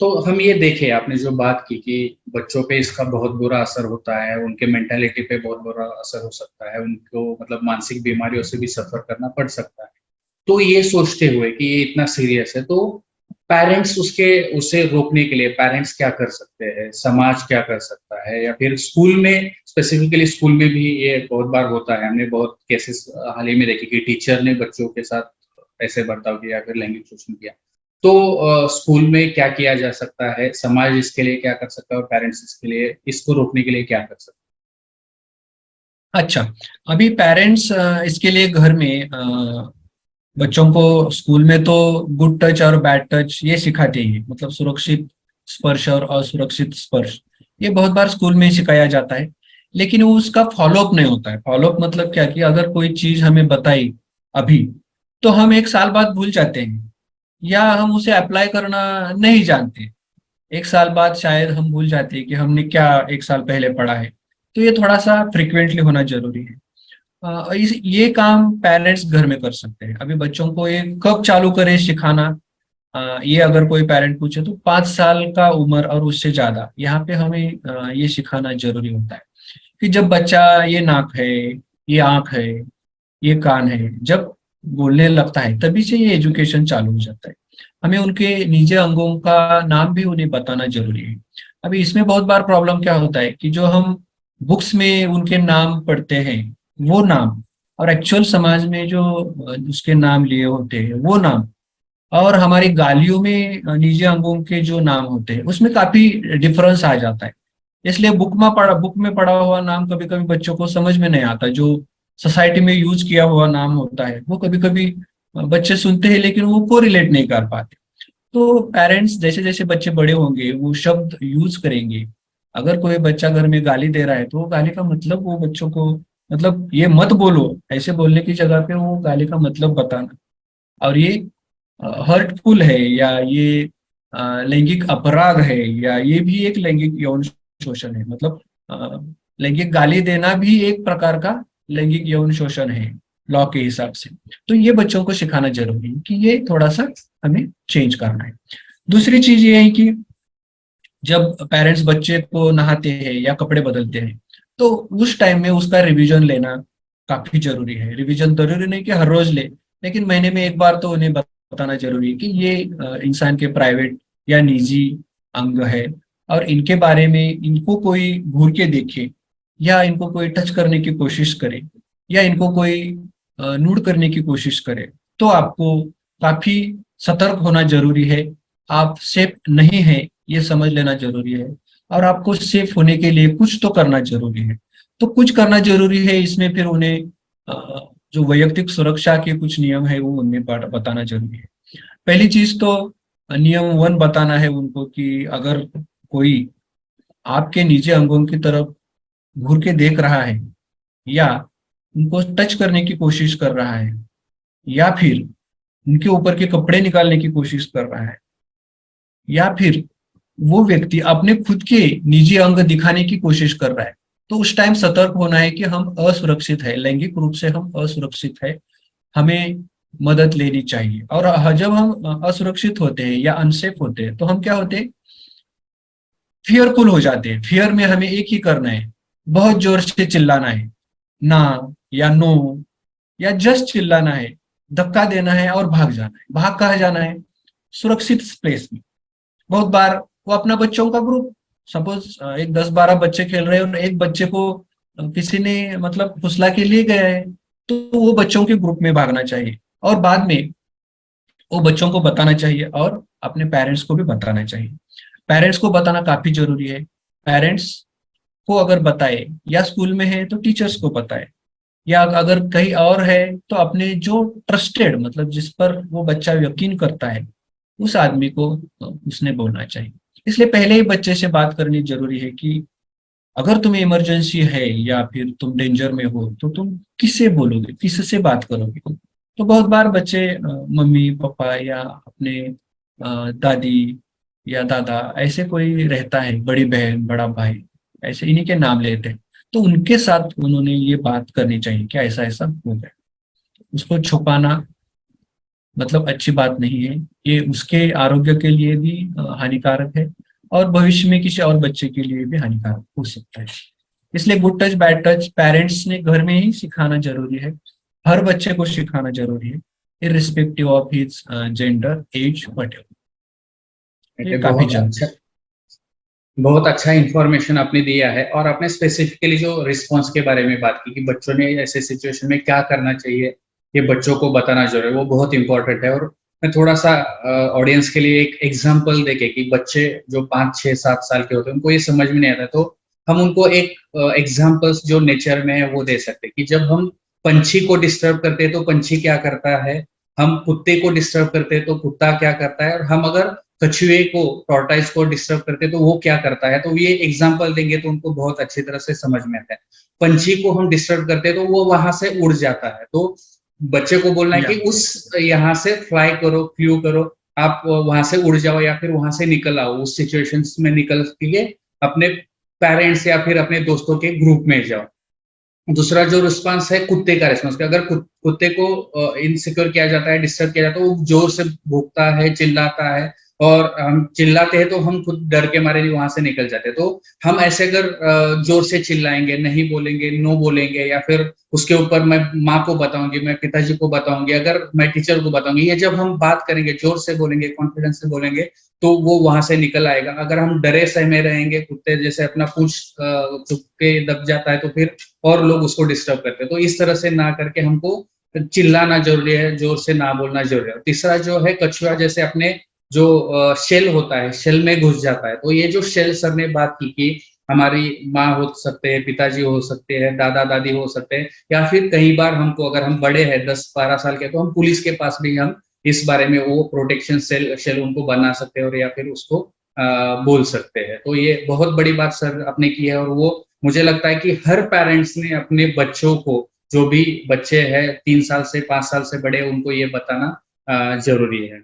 तो हम ये देखे, आपने जो बात की कि बच्चों पे इसका बहुत बुरा असर होता है, उनके मेंटालिटी पे बहुत बुरा असर हो सकता है, उनको मतलब मानसिक बीमारियों से भी सफर करना पड़ सकता है। तो ये सोचते हुए कि ये इतना सीरियस है, तो पेरेंट्स उसके उसे रोकने के लिए पेरेंट्स क्या कर सकते हैं, समाज क्या कर सकता है, या फिर स्कूल में, स्पेसिफिकली स्कूल में भी ये बहुत बार होता है। हमने बहुत केसेस हाल ही में देखे कि टीचर ने बच्चों के साथ ऐसे बर्ताव किया, फिर लैंगिक शोषण किया। तो स्कूल में क्या किया जा सकता है, समाज इसके लिए क्या कर सकता है, और पेरेंट्स इसके लिए, इसको रोकने के लिए क्या कर सकते अच्छा। अभी पेरेंट्स इसके लिए घर में बच्चों को स्कूल में तो गुड टच और बैड टच ये सिखाते हैं, मतलब सुरक्षित स्पर्श और असुरक्षित स्पर्श। ये बहुत बार स्कूल में ही सिखाया जाता है, लेकिन वो उसका फॉलोअप नहीं होता है। फॉलोअप मतलब क्या कि अगर कोई चीज हमें बताई अभी, तो हम एक साल बाद भूल जाते हैं, या हम उसे अप्लाई करना नहीं जानते। एक साल बाद शायद हम भूल जाते हैं कि हमने क्या एक साल पहले पढ़ा है। तो ये थोड़ा सा फ्रिक्वेंटली होना जरूरी है। ये काम पेरेंट्स घर में कर सकते हैं। अभी बच्चों को ये कब चालू करें सिखाना, ये अगर कोई पेरेंट पूछे तो 5 साल का उम्र और उससे ज्यादा, यहाँ पे हमें ये सिखाना जरूरी होता है कि जब बच्चा, ये नाक है, ये आंख है, ये कान है, जब बोलने लगता है तभी से ये एजुकेशन चालू हो जाता है। हमें उनके निजी अंगों का नाम भी उन्हें बताना जरूरी है। अभी इसमें बहुत बार प्रॉब्लम क्या होता है कि जो हम बुक्स में उनके नाम पढ़ते हैं वो नाम, और एक्चुअल समाज में जो उसके नाम लिए होते हैं वो नाम, और हमारी गालियों में निजी अंगों के जो नाम होते हैं उसमें काफी डिफरेंस आ जाता है। इसलिए बुक में पढ़ा हुआ नाम कभी कभी बच्चों को समझ में नहीं आता। जो सोसाइटी में यूज किया हुआ नाम होता है वो कभी कभी बच्चे सुनते हैं लेकिन वो को रिलेट नहीं कर पाते। तो पेरेंट्स जैसे जैसे बच्चे बड़े होंगे वो शब्द यूज करेंगे। अगर कोई बच्चा घर में गाली दे रहा है तो वो गाली का मतलब वो बच्चों को, मतलब ये मत बोलो, ऐसे बोलने की जगह पे वो गाली का मतलब बताना। और ये हर्टफुल है, या ये लैंगिक अपराध है, या ये भी एक लैंगिक यौन शोषण है। मतलब अ, लैंगिक गाली देना भी एक प्रकार का लैंगिक यौन शोषण है लॉ के हिसाब से। तो ये बच्चों को सिखाना जरूरी है कि ये थोड़ा सा हमें चेंज करना है। दूसरी चीज ये है कि जब पेरेंट्स बच्चे को नहाते हैं या कपड़े बदलते हैं, तो उस टाइम में उसका रिवीजन लेना काफी जरूरी है। रिवीजन जरूरी नहीं कि हर रोज ले, लेकिन महीने में एक बार तो उन्हें बताना जरूरी है कि ये इंसान के प्राइवेट या निजी अंग है, और इनके बारे में इनको कोई घूर के देखे, या इनको कोई टच करने की कोशिश करे, या इनको कोई नूड करने की कोशिश करे, तो आपको काफी सतर्क होना जरूरी है। आप सेफ नहीं है ये समझ लेना जरूरी है, और आपको सेफ होने के लिए कुछ तो करना जरूरी है। तो कुछ करना जरूरी है, इसमें फिर उन्हें जो वैयक्तिक सुरक्षा के कुछ नियम है वो उन्हें बताना जरूरी है। पहली चीज तो नियम 1 बताना है उनको कि अगर कोई आपके निजी अंगों की तरफ घूर के देख रहा है, या उनको टच करने की कोशिश कर रहा है, या फिर उनके ऊपर के कपड़े निकालने की कोशिश कर रहा है, या फिर वो व्यक्ति अपने खुद के निजी अंग दिखाने की कोशिश कर रहा है, तो उस टाइम सतर्क होना है कि हम असुरक्षित है, लैंगिक रूप से हम असुरक्षित है, हमें मदद लेनी चाहिए। और जब हम असुरक्षित होते हैं या अनसेफ होते हैं तो हम क्या होते हैं, फियरफुल हो जाते हैं। फियर में हमें एक ही करना है, बहुत जोर से चिल्लाना है, ना या नो, या जस्ट चिल्लाना है, धक्का देना है और भाग जाना है। भाग कहाँ जाना है? सुरक्षित प्लेस में। बहुत बार वो अपना बच्चों का ग्रुप, सपोज एक 10-12 बच्चे खेल रहे हैं और एक बच्चे को किसी ने मतलब फुसला के लिए गया है, तो वो बच्चों के ग्रुप में भागना चाहिए, और बाद में वो बच्चों को बताना चाहिए और अपने पेरेंट्स को भी बताना चाहिए। पेरेंट्स को बताना काफी जरूरी है। पेरेंट्स को अगर बताए, या स्कूल में है तो टीचर्स को बताए, या अगर कहीं और है तो अपने जो ट्रस्टेड, मतलब जिस पर वो बच्चा यकीन करता है उस आदमी को उसने बोलना चाहिए। इसलिए पहले ही बच्चे से बात करनी जरूरी है कि अगर तुम्हें इमरजेंसी है या फिर तुम डेंजर में हो तो तुम किससे बोलोगे, किससे बात करोगे। तो बहुत बार बच्चे मम्मी पापा या अपने दादी या दादा, ऐसे कोई रहता है, बड़ी बहन बड़ा भाई, ऐसे इन्हीं के नाम लेते हैं, तो उनके साथ उन्होंने ये बात करनी चाहिए कि ऐसा ऐसा हो गया। उसको छुपाना मतलब अच्छी बात नहीं है। ये उसके आरोग्य के लिए भी हानिकारक है, और भविष्य में किसी और बच्चे के लिए भी हानिकारक हो सकता है। इसलिए good touch bad touch parents ने घर में ही सिखाना जरूरी है, हर बच्चे को सिखाना जरूरी है, irrespective of his gender, age, whatever. ये बेटे काफी जरूरी है। बहुत अच्छा इंफॉर्मेशन आपने दिया है, और आपने स्पेसिफिकली जो रिस्पॉन्स के बारे में बात की कि बच्चों ने ऐसे सिचुएशन में क्या करना चाहिए, ये बच्चों को बताना जरूरी है, वो बहुत इंपॉर्टेंट है। और मैं थोड़ा सा ऑडियंस के लिए एक एग्जांपल देके कि बच्चे जो 5 6 7 साल के होते हैं उनको ये समझ में नहीं आता, तो हम उनको एक एग्जांपल्स जो नेचर में है वो दे सकते हैं कि जब हम पंछी को डिस्टर्ब करते हैं तो पंछी क्या करता है, हम कुत्ते को डिस्टर्ब करते हैं तो कुत्ता क्या करता है, और हम अगर कछुए को, टॉर्टाइस को डिस्टर्ब करते तो वो क्या करता है। तो ये एग्जांपल देंगे तो उनको बहुत अच्छी तरह से समझ में आता है। पंछी को हम डिस्टर्ब करते तो वो वहां से उड़ जाता है, तो बच्चे को बोलना है या कि उस यहाँ से फ्लाई करो, फ्लू करो, आप वहां से उड़ जाओ या फिर वहां से निकल आओ, उस सिचुएशंस में निकल के अपने पेरेंट्स या फिर अपने दोस्तों के ग्रुप में जाओ। दूसरा जो रिस्पॉन्स है कुत्ते का रिस्पॉन्स, अगर कुत्ते को इनसिक्योर किया जाता है, डिस्टर्ब किया जाता है, वो जोर से भूखता है, चिल्लाता है, और हम चिल्लाते हैं तो हम खुद डर के मारे वहां से निकल जाते हैं। तो हम ऐसे अगर जोर से चिल्लाएंगे, नहीं बोलेंगे, नो बोलेंगे, या फिर उसके ऊपर मैं माँ को बताऊंगी, मैं पिताजी को बताऊंगी, अगर मैं टीचर को बताऊंगी, ये जब हम बात करेंगे, जोर से बोलेंगे, कॉन्फिडेंस से बोलेंगे, तो वो वहां से निकल आएगा। अगर हम डरे सहमे रहेंगे, कुत्ते जैसे अपना पूंछ चुप के दब जाता है, तो फिर और लोग उसको डिस्टर्ब करते हैं। तो इस तरह से ना करके हमको चिल्लाना जरूरी है, जोर से ना बोलना जरूरी है। तीसरा जो है कछुआ जैसे अपने जो शेल होता है, शेल में घुस जाता है। तो ये जो शेल सर ने बात की कि हमारी माँ हो सकते हैं, पिताजी हो सकते हैं, दादा दादी हो सकते हैं, या फिर कई बार हमको, अगर हम बड़े हैं 10 12 साल के, तो हम पुलिस के पास भी हम इस बारे में वो प्रोटेक्शन सेल शेल उनको बना सकते हैं, और या फिर उसको बोल सकते हैं। तो ये बहुत बड़ी बात सर आपने की है, और वो मुझे लगता है कि हर पेरेंट्स ने अपने बच्चों को, जो भी बच्चे हैं 3 साल से 5 साल से बड़े, उनको ये बताना जरूरी है।